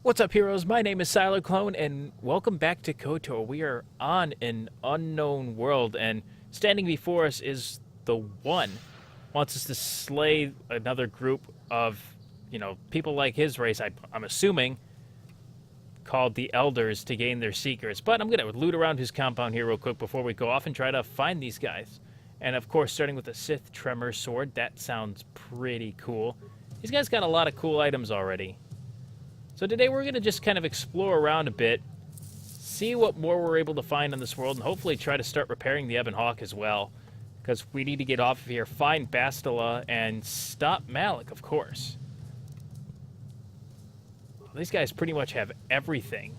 What's up, heroes? My name is Clone, and welcome back to KOTOR. We are on an unknown world, and standing before us is the One. Wants us to slay another group of, people like his race, I'm assuming, called the Elders, to gain their secrets. But I'm going to loot around his compound here real quick before we go off and try to find these guys. And of course, starting with the Sith Tremor Sword. That sounds pretty cool. These guys got a lot of cool items already. So today we're going to just kind of explore around a bit, see what more we're able to find in this world, and hopefully try to start repairing the Ebon Hawk as well. Because we need to get off of here, find Bastila, and stop Malik, of course. These guys pretty much have everything.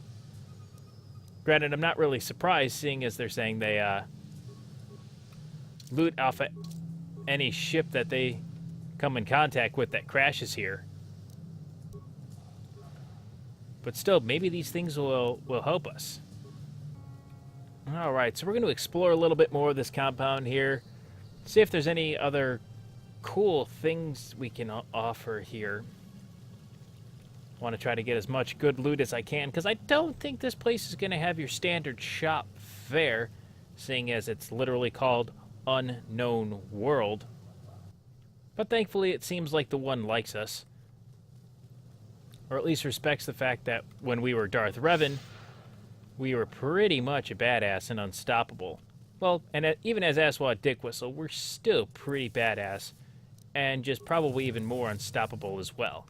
Granted, I'm not really surprised, seeing as they're saying they loot off of any ship that they come in contact with that crashes here. But still, maybe these things will help us. Alright, so we're going to explore a little bit more of this compound here. See if there's any other cool things we can offer here. I want to try to get as much good loot as I can, because I don't think this place is going to have your standard shop fare, seeing as it's literally called Unknown World. But thankfully, it seems like the One likes us. Or at least respects the fact that when we were Darth Revan, we were pretty much a badass and unstoppable. Well, and even as Asswad Dick Whistle, we're still pretty badass, and just probably even more unstoppable as well.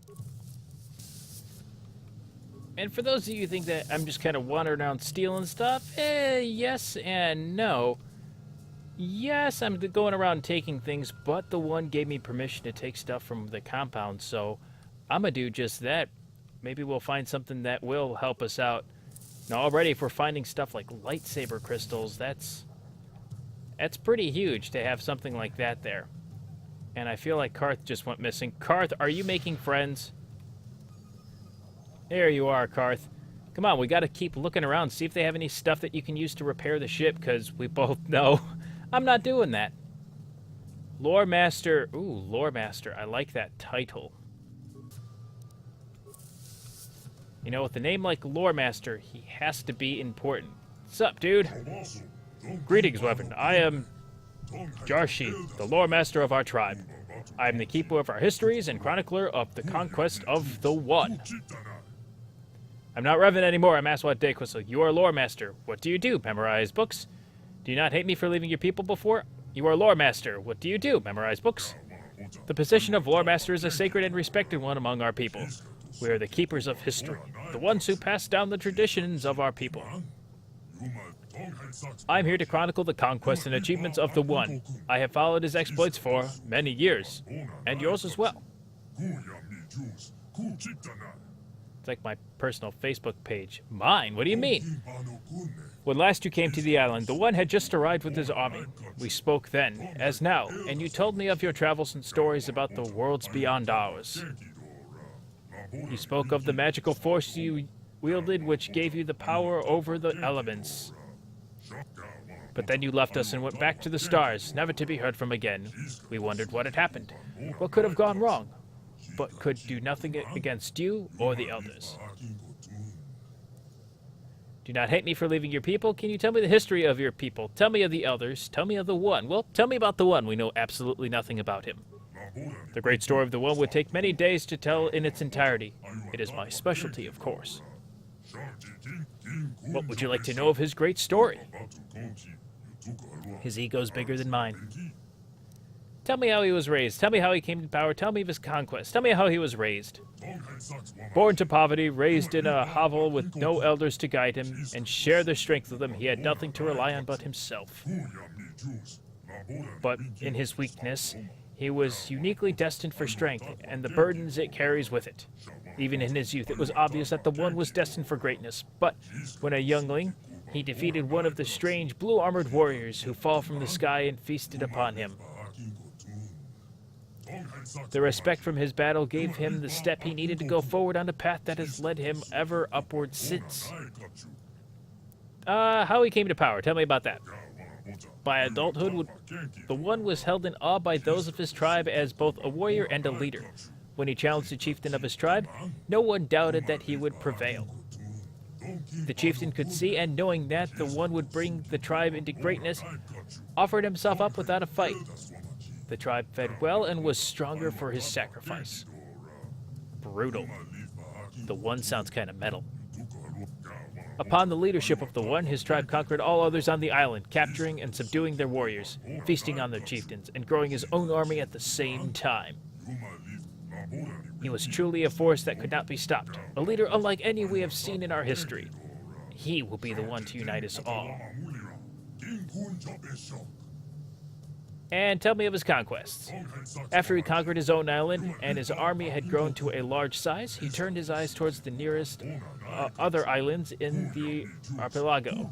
And for those of you who think that I'm just kind of wandering around stealing stuff, yes and no. Yes, I'm going around taking things, but the One gave me permission to take stuff from the compound, so I'm gonna do just that. Maybe we'll find something that will help us out. Now, already, if we're finding stuff like lightsaber crystals, that's pretty huge to have something like that there. And I feel like Karth just went missing. Karth, are you making friends? There you are, Karth. Come on, we got to keep looking around, see if they have any stuff that you can use to repair the ship, because we both know I'm not doing that. Lore Master. Ooh, Lore Master. I like that title. You know, with a name like Lore Master, he has to be important. What's up, dude? Greetings, Weapon. I am Jarshi, the Lore Master of our tribe. I am the keeper of our histories and chronicler of the conquest of the One. I'm not Revan anymore. I'm Asswad Dick Whistle. You are Lore Master. What do you do? Memorize books? Do you not hate me for leaving your people before? You are Lore Master. What do you do? Memorize books? The position of Lore Master is a sacred and respected one among our people. We are the keepers of history, the ones who pass down the traditions of our people. I'm here to chronicle the conquests and achievements of the One. I have followed his exploits for many years, and yours as well. It's like my personal Facebook page. Mine? What do you mean? When last you came to the island, the One had just arrived with his army. We spoke then, as now, and you told me of your travels and stories about the worlds beyond ours. You spoke of the magical force you wielded, which gave you the power over the elements. But then you left us and went back to the stars, never to be heard from again. We wondered what had happened, what could have gone wrong, but could do nothing against you or the Elders. Do not hate me for leaving your people. Can you tell me the history of your people? Tell me of the Elders. Tell me of the One. Well, tell me about the One. We know absolutely nothing about him. The great story of the One would take many days to tell in its entirety. It is my specialty, of course. What would you like to know of his great story? His ego's bigger than mine. Tell me how he was raised. Tell me how he came to power. Tell me of his conquest. Tell me how he was raised. Born to poverty, raised in a hovel with no elders to guide him and share their strength with him, he had nothing to rely on but himself. But in his weakness, he was uniquely destined for strength and the burdens it carries with it. Even in his youth, it was obvious that the One was destined for greatness. But when a youngling, he defeated one of the strange blue-armored warriors who fall from the sky and feasted upon him. The respect from his battle gave him the step he needed to go forward on a path that has led him ever upward since. How he came to power. Tell me about that. By adulthood, the One was held in awe by those of his tribe as both a warrior and a leader. When he challenged the chieftain of his tribe, no one doubted that he would prevail. The chieftain could see, and knowing that the one would bring the tribe into greatness, offered himself up without a fight. The tribe fed well and was stronger for his sacrifice. Brutal. The one sounds kind of metal. Upon the leadership of the one, his tribe conquered all others on the island, capturing and subduing their warriors, feasting on their chieftains, and growing his own army at the same time. He was truly a force that could not be stopped, a leader unlike any we have seen in our history. He will be the one to unite us all. And tell me of his conquests. After he conquered his own island and his army had grown to a large size, he turned his eyes towards the nearest other islands in the archipelago.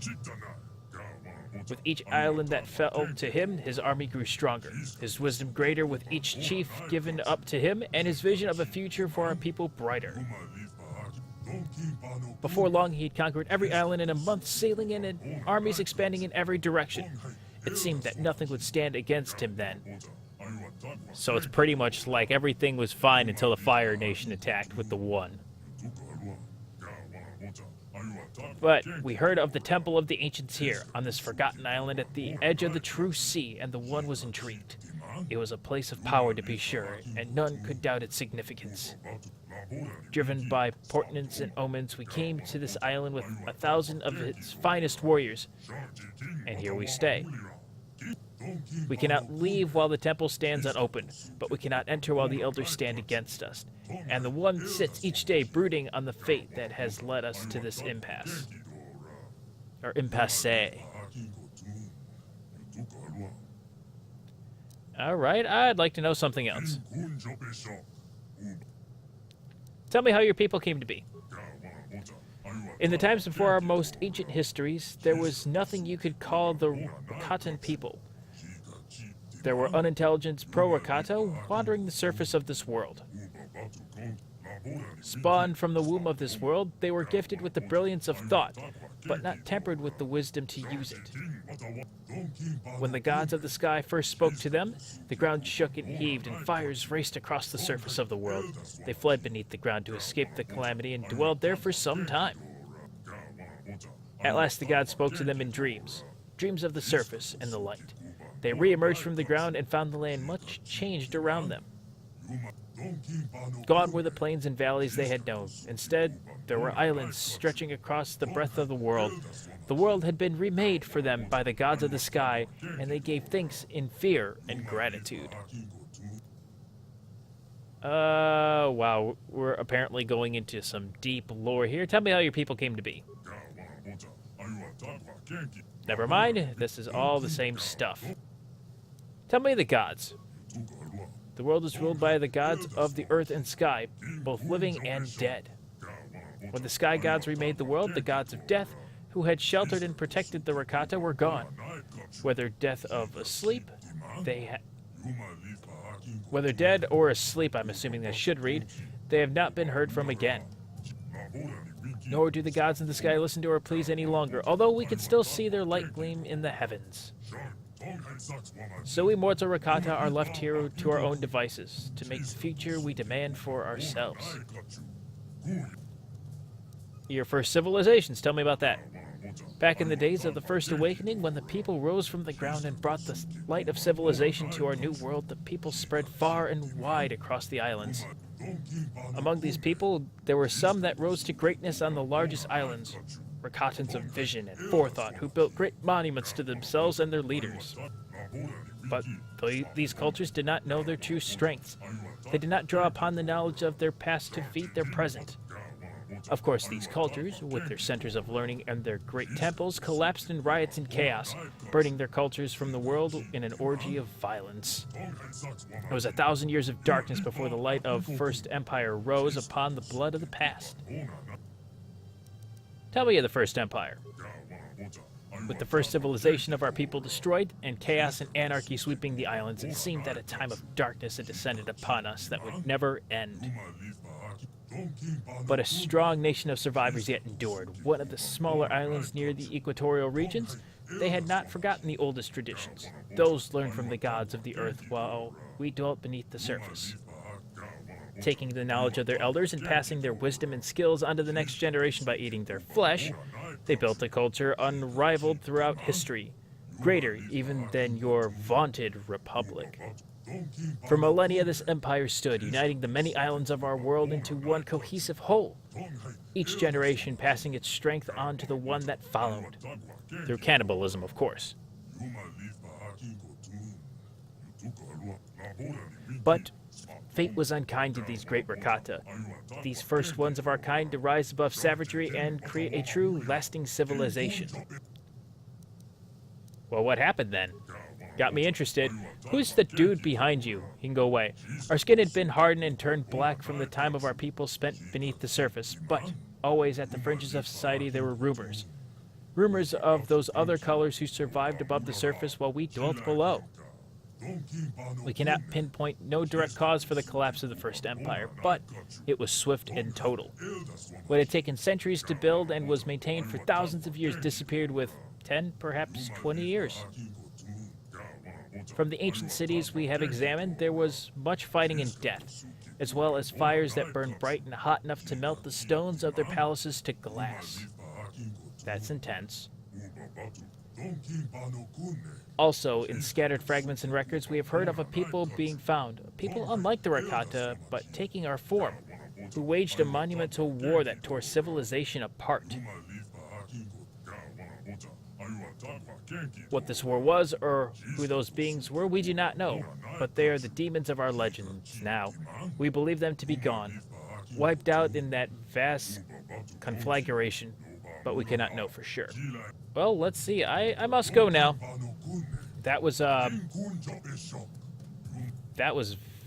With each island that fell to him, his army grew stronger, his wisdom greater with each chief given up to him, and his vision of a future for our people brighter. Before long, he had conquered every island in a month, sailing in and armies expanding in every direction. It seemed that nothing would stand against him then. So it's pretty much like everything was fine until the Fire Nation attacked with the One. But we heard of the Temple of the Ancients here, on this forgotten island at the edge of the true sea, and the One was intrigued. It was a place of power, to be sure, and none could doubt its significance. Driven by portents and omens, we came to this island with 1,000 of its finest warriors, and here we stay. We cannot leave while the temple stands unopened, but we cannot enter while the elders stand against us, and the One sits each day brooding on the fate that has led us to this impasse. Or impasse. Alright, I'd like to know something else. Tell me how your people came to be. In the times before our most ancient histories, there was nothing you could call the Rakatan people. There were unintelligent pro-Rakata wandering the surface of this world. Spawned from the womb of this world, they were gifted with the brilliance of thought, but not tempered with the wisdom to use it. When the gods of the sky first spoke to them, the ground shook and heaved, and fires raced across the surface of the world. They fled beneath the ground to escape the calamity and dwelled there for some time. At last the gods spoke to them in dreams, dreams of the surface and the light. They re-emerged from the ground and found the land much changed around them. Gone were the plains and valleys they had known. Instead, there were islands stretching across the breadth of the world. The world had been remade for them by the gods of the sky, and they gave thanks in fear and gratitude. Wow, we're apparently going into some deep lore here. Tell me how your people came to be. Never mind, this is all the same stuff. Tell me the gods. The world is ruled by the gods of the earth and sky, both living and dead. When the sky gods remade the world, the gods of death, who had sheltered and protected the Rakata, were gone. Whether death of asleep, whether dead or asleep, I'm assuming that should read, they have not been heard from again. Nor do the gods in the sky listen to our pleas any longer, although we can still see their light gleam in the heavens. So we mortal Rakata are left here to our own devices, to make the future we demand for ourselves. Your first civilizations, tell me about that. Back in the days of the First Awakening, when the people rose from the ground and brought the light of civilization to our new world, the people spread far and wide across the islands. Among these people, there were some that rose to greatness on the largest islands, Rakatans of vision and forethought, who built great monuments to themselves and their leaders. But these cultures did not know their true strengths. They did not draw upon the knowledge of their past to feed their present. Of course, these cultures, with their centers of learning and their great temples, collapsed in riots and chaos, burning their cultures from the world in an orgy of violence. It was 1,000 years of darkness before the light of First Empire rose upon the blood of the past. Tell me of the First Empire. With the first civilization of our people destroyed, and chaos and anarchy sweeping the islands, it seemed that a time of darkness had descended upon us that would never end. But a strong nation of survivors yet endured. One of the smaller islands near the equatorial regions, they had not forgotten the oldest traditions. Those learned from the gods of the earth while we dwelt beneath the surface. taking the knowledge of their elders and passing their wisdom and skills onto the next generation by eating their flesh, they built a culture unrivaled throughout history, greater even than your vaunted republic. For millennia, this empire stood, uniting the many islands of our world into one cohesive whole, each generation passing its strength on to the one that followed, through cannibalism, of course. But fate was unkind to these great Rakata, these first ones of our kind to rise above savagery and create a true, lasting civilization. Well, what happened then? Got me interested. Who's the dude behind you? He can go away. Our skin had been hardened and turned black from the time of our people spent beneath the surface, but always at the fringes of society there were rumors. Rumors of those other colors who survived above the surface while we dwelt below. We cannot pinpoint no direct cause for the collapse of the First Empire, but it was swift and total. What had taken centuries to build and was maintained for thousands of years disappeared with 10, perhaps 20 years. From the ancient cities we have examined, there was much fighting and death, as well as fires that burned bright and hot enough to melt the stones of their palaces to glass. That's intense. Also, in scattered fragments and records, we have heard of a people being found, a people unlike the Rakata, but taking our form, who waged a monumental war that tore civilization apart. What this war was, or who those beings were, we do not know, but they are the demons of our legends now. We believe them to be gone, wiped out in that vast conflagration, but we cannot know for sure. Well, let's see. I must go now. That was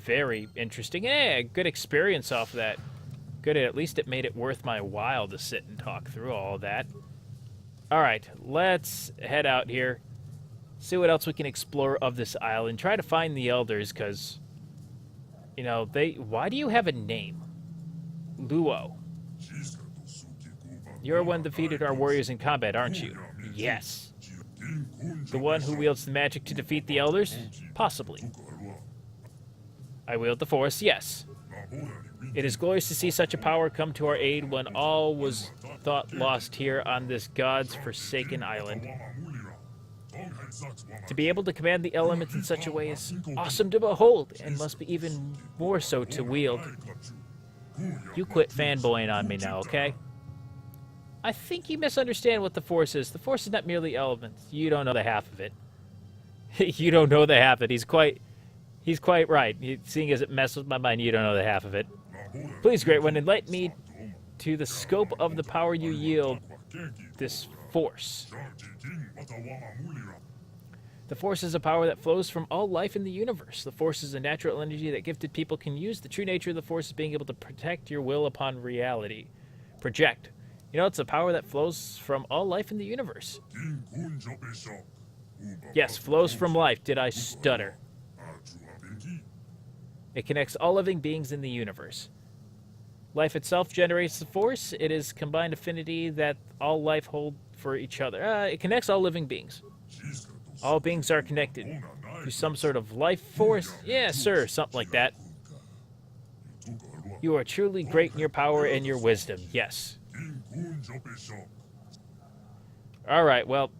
very interesting. Yeah, good experience off of that. Good, at least it made it worth my while to sit and talk through all of that. All right, let's head out here, see what else we can explore of this island. Try to find the elders, because, you know, why do you have a name? Luo. You're one defeated our warriors in combat, aren't you? Yes. The one who wields the magic to defeat the elders? Possibly. I wield the Force, yes. It is glorious to see such a power come to our aid when all was thought lost here on this God's forsaken island. To be able to command the elements in such a way is awesome to behold, and must be even more so to wield. You quit fanboying on me now, okay? I think you misunderstand what the Force is. The Force is not merely elements. You don't know the half of it. You don't know the half of it. He's quite right. Seeing as it messes with my mind, you don't know the half of it. Please, Great One, enlighten me to the scope of the power you yield, this Force. The Force is a power that flows from all life in the universe. The Force is a natural energy that gifted people can use. The true nature of the Force is being able to protect your will upon reality. Project. You know, it's a power that flows from all life in the universe. Yes, flows from life. Did I stutter? It connects all living beings in the universe. Life itself generates the Force. It is combined affinity that all life hold for each other. It connects all living beings. All beings are connected to some sort of life force. Yeah, sir, something like that. You are truly great in your power and your wisdom. Yes. All right, well,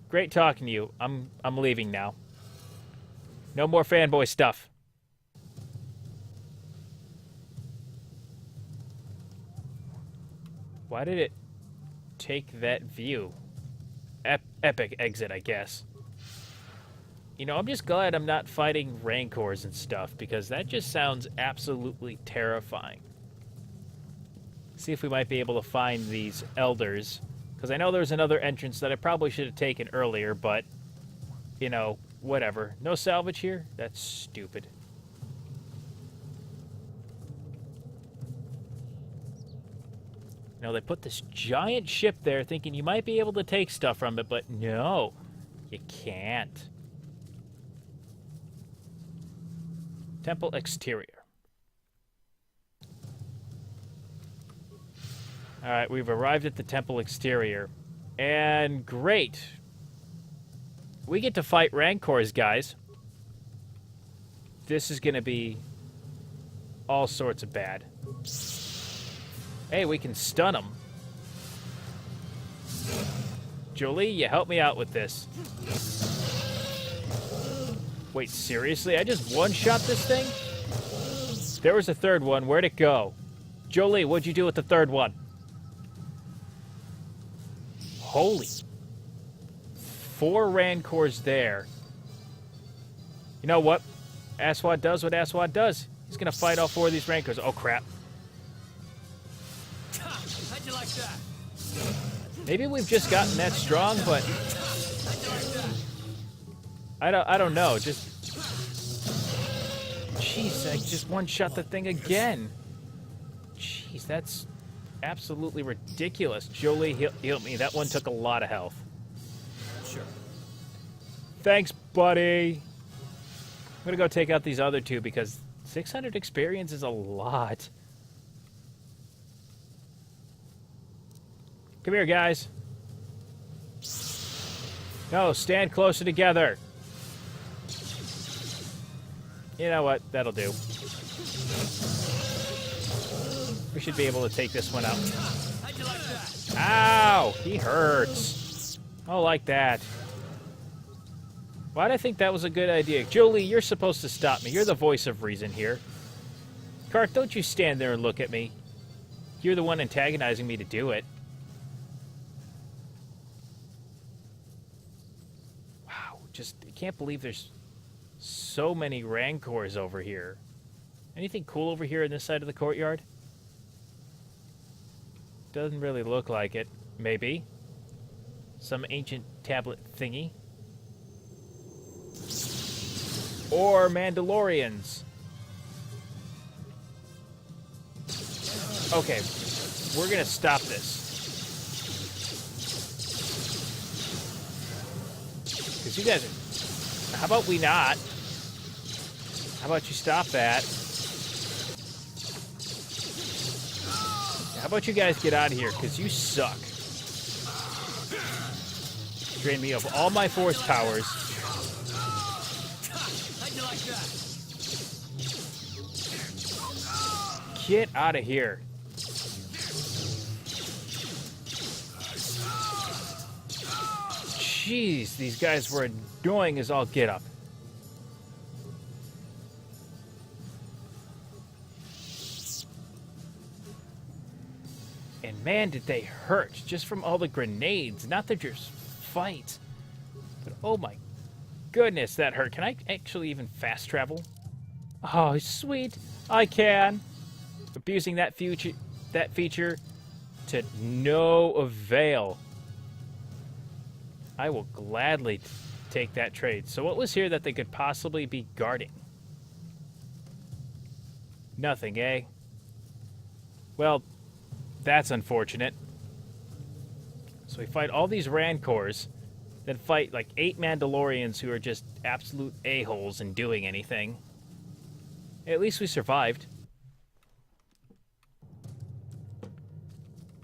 great talking to you. I'm leaving now. No more fanboy stuff. Why did it take that view? Epic exit, I guess. You know, I'm just glad I'm not fighting Rancors and stuff, because that just sounds absolutely terrifying. See if we might be able to find these elders, because I know there's another entrance that I probably should have taken earlier, but, you know, whatever. No salvage here? That's stupid. You know, they put this giant ship there thinking you might be able to take stuff from it, but no, you can't. Temple exterior. All right, we've arrived at the temple exterior. And great. We get to fight Rancors, guys. This is going to be all sorts of bad. Hey, we can stun them. Jolie, you help me out with this. Wait, seriously? I just one-shot this thing? There was a third one. Where'd it go? Jolie, what'd you do with the third one? Holy. 4 Rancors there. You know what? Asswad does what Asswad does. He's gonna fight all 4 of these Rancors. Oh, crap. How'd you like that? Maybe we've just gotten that strong, but I don't know. Just jeez, I just one-shot the thing again. Jeez, that's absolutely ridiculous. Jolie, heal me. That one took a lot of health. Sure. Thanks, buddy. I'm gonna go take out these other 2 because 600 experience is a lot. Come here, guys. No, stand closer together. You know what? That'll do. We should be able to take this one out. How'd you like that? Ow! He hurts. Oh, like that. Why'd I think that was a good idea? Jolie, you're supposed to stop me. You're the voice of reason here. Cart, don't you stand there and look at me. You're the one antagonizing me to do it. Wow, just, I can't believe there's so many Rancors over here. Anything cool over here in this side of the courtyard? Doesn't really look like it. Maybe. Some ancient tablet thingy. Or Mandalorians. Okay, we're gonna stop this. Because you guys are... How about we not? How about you stop that? How about you guys get out of here, because you suck. Drain me of all my force powers. How'd you like that? Get out of here. Jeez, these guys were annoying as all get up. And man, did they hurt just from all the grenades. Not that just fight. But oh my goodness, that hurt. Can I actually even fast travel? Oh, sweet. I can. Abusing that feature to no avail. I will gladly take that trade. So what was here that they could possibly be guarding? Nothing, eh? Well, that's unfortunate. So we fight all these Rancors, then fight like 8 Mandalorians who are just absolute a-holes in doing anything. At least we survived.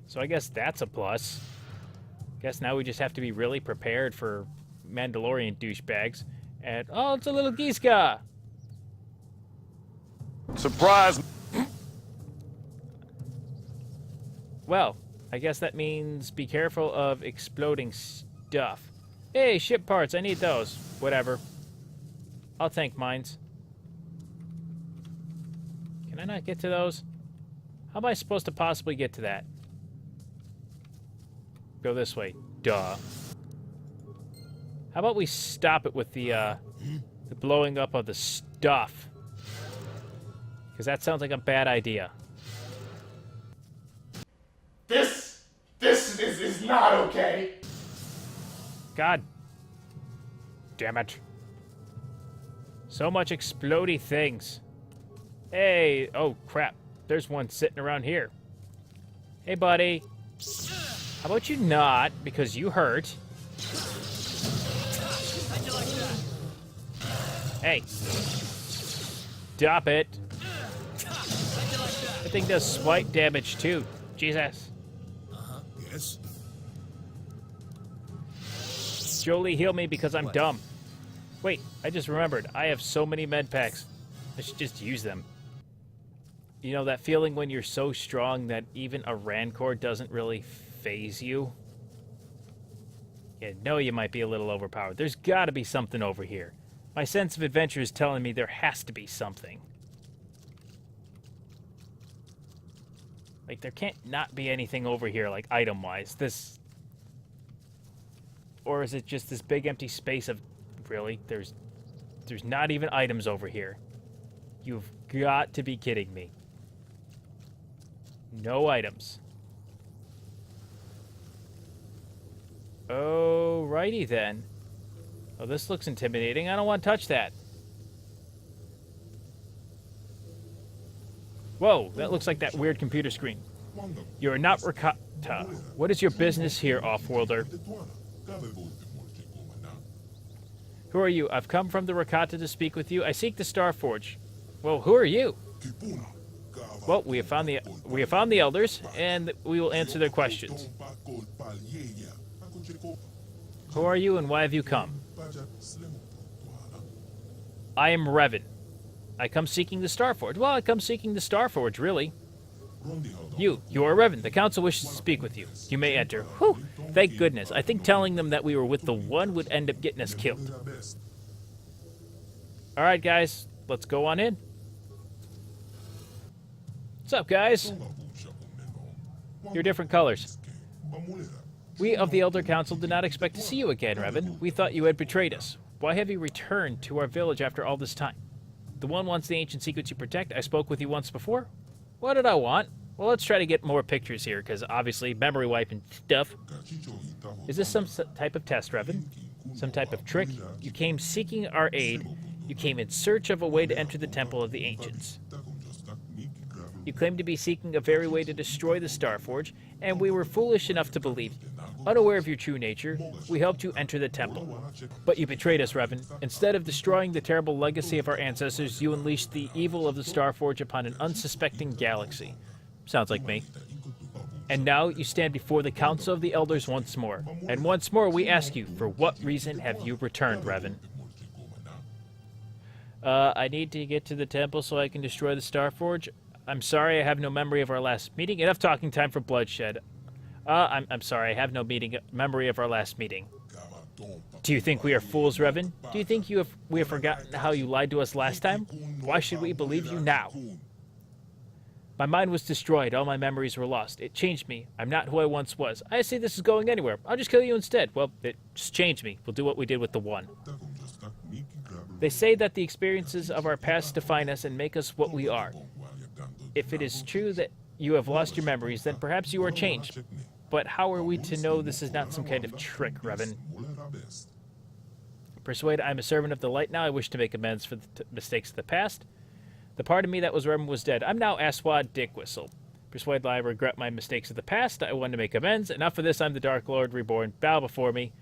So I guess that's a plus. Guess now we just have to be really prepared for Mandalorian douchebags. And, oh, it's a little Giska! Surprise! Well, I guess that means be careful of exploding stuff. Hey, ship parts, I need those. Whatever. I'll tank mines. Can I not get to those? How am I supposed to possibly get to that? Go this way. Duh. How about we stop it with the blowing up of the stuff? Because that sounds like a bad idea. This is not okay. God damn it. So much explodey things. Hey, oh crap. There's one sitting around here. Hey, buddy. How about you not, because you hurt. How'd you like that? Hey. Stop it. How'd you like that? That thing does swipe damage too. Jesus. Yes. Jolie, heal me because I'm dumb. Wait, I just remembered. I have so many med packs. I should just use them. You know, that feeling when you're so strong that even a Rancor doesn't really phase you? Yeah, know you might be a little overpowered. There's got to be something over here. My sense of adventure is telling me there has to be something. Like, there can't not be anything over here, like, item-wise. This... Or is it just this big empty space of... Really? There's not even items over here. You've got to be kidding me. No items. Alrighty then. Oh, this looks intimidating. I don't want to touch that. Whoa, that looks like that weird computer screen. You're not Rakata. What is your business here, off-worlder? Who are you? I've come from the Rakata to speak with you. I seek the Starforge. Well, who are you? Well, we have found the elders, and we will answer their questions. Who are you, and why have you come? I am Revan. I come seeking the Starforge. Well, I come seeking the Starforge, really. You are Revan. The council wishes to speak with you. You may enter. Whew, thank goodness. I think telling them that we were with the One would end up getting us killed. Alright, guys. Let's go on in. What's up, guys? You're different colors. We of the Elder Council did not expect to see you again, Revan. We thought you had betrayed us. Why have you returned to our village after all this time? The One wants the ancient secrets you protect. I spoke with you once before. What did I want? Well, let's try to get more pictures here, because obviously memory wipe and stuff. Is this some type of test, Revan? Some type of trick? You came seeking our aid. You came in search of a way to enter the Temple of the Ancients. You claim to be seeking a very way to destroy the Starforge, and we were foolish enough to believe you. Unaware of your true nature, we helped you enter the temple. But you betrayed us, Revan. Instead of destroying the terrible legacy of our ancestors, you unleashed the evil of the Starforge upon an unsuspecting galaxy. Sounds like me. And now you stand before the Council of the Elders once more. And once more we ask you, for what reason have you returned, Revan? I need to get to the temple so I can destroy the Starforge. I'm sorry, I have no memory of our last meeting. Enough talking time for bloodshed. I'm sorry, I have no memory of our last meeting. Do you think we are fools, Revan? Do you think we have forgotten how you lied to us last time? Why should we believe you now? My mind was destroyed. All my memories were lost. It changed me. I'm not who I once was. I see this is going anywhere. I'll just kill you instead. Well, it just changed me. We'll do what we did with the One. They say that the experiences of our past define us and make us what we are. If it is true that you have lost your memories, then perhaps you are changed. But how are we to know this is not some kind of trick, Revan? Persuade, I am a servant of the light now. I wish to make amends for the mistakes of the past. The part of me that was Revan was dead. I'm now Asswad Dick Whistle. Persuade, I regret my mistakes of the past. I want to make amends. Enough for this. I'm the Dark Lord reborn. Bow before me.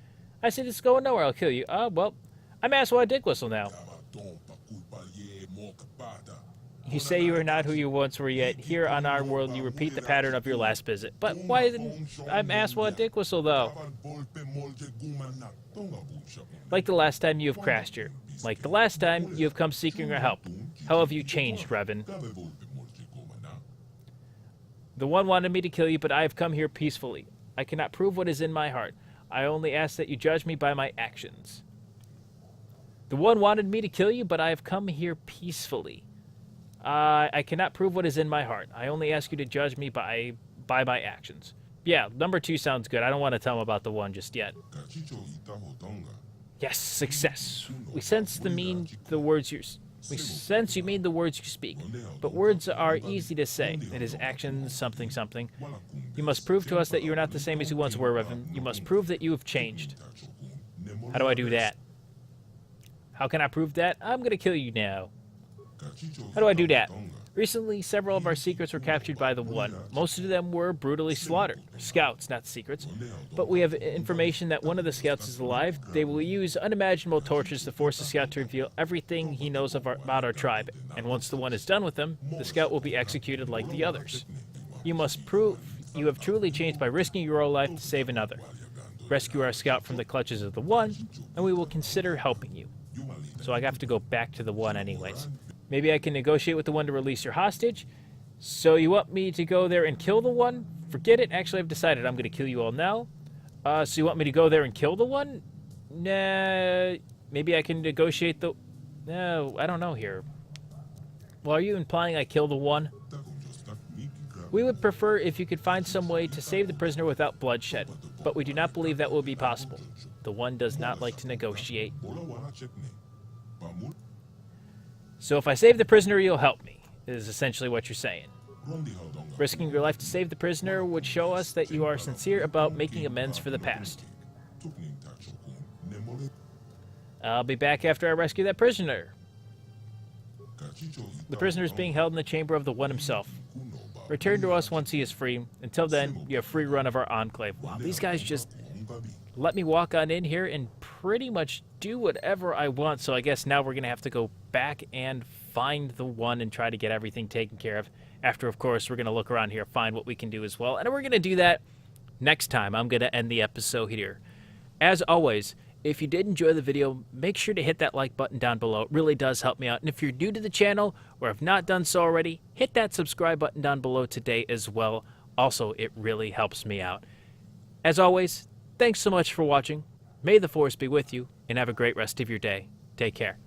I see this is going nowhere. I'll kill you. Well, I'm Asswad Dick Whistle now. You say you are not who you once were, yet here on our world you repeat the pattern of your last visit. But why didn't I'm Asswad Dick Whistle, though? Like the last time you have crashed here. Like the last time you have come seeking our help. How have you changed, Revan? The One wanted me to kill you, but I have come here peacefully. I cannot prove what is in my heart. I only ask that you judge me by my actions. The One wanted me to kill you, but I have come here peacefully. I cannot prove what is in my heart. I only ask you to judge me by my actions. Yeah, number 2 sounds good. I don't want to tell him about the 1 just yet. Yes, success. We sense you mean the words you speak. But words are easy to say. It is actions, something, something. You must prove to us that you are not the same as you once were, Revan. You must prove that you have changed. How do I do that? How can I prove that? I'm going to kill you now. How do I do that? Recently, several of our secrets were captured by the One. Most of them were brutally slaughtered. Scouts, not secrets. But we have information that one of the scouts is alive. They will use unimaginable tortures to force the scout to reveal everything he knows about our tribe. And once the One is done with them, the scout will be executed like the others. You must prove you have truly changed by risking your own life to save another. Rescue our scout from the clutches of the One, and we will consider helping you. So I have to go back to the One anyways. Maybe I can negotiate with the One to release your hostage. So you want me to go there and kill the one? Forget it. Actually, I've decided I'm going to kill you all now. So you want me to go there and kill the one? Nah, maybe I can negotiate the... No, I don't know here. Well, are you implying I kill the one? We would prefer if you could find some way to save the prisoner without bloodshed, but we do not believe that will be possible. The one does not like to negotiate. So if I save the prisoner, you'll help me, is essentially what you're saying. Risking your life to save the prisoner would show us that you are sincere about making amends for the past. I'll be back after I rescue that prisoner. The prisoner is being held in the chamber of the One himself. Return to us once he is free. Until then, you have free run of our enclave. Wow, these guys just let me walk on in here and pretty much do whatever I want. So I guess now we're going to have to go back and find the one and try to get everything taken care of. After, of course, we're going to look around here, find what we can do as well. And we're going to do that next time. I'm going to end the episode here. As always, if you did enjoy the video, make sure to hit that like button down below. It really does help me out. And if you're new to the channel or have not done so already, hit that subscribe button down below today as well. Also, it really helps me out. As always, thanks so much for watching. May the Force be with you, and have a great rest of your day. Take care.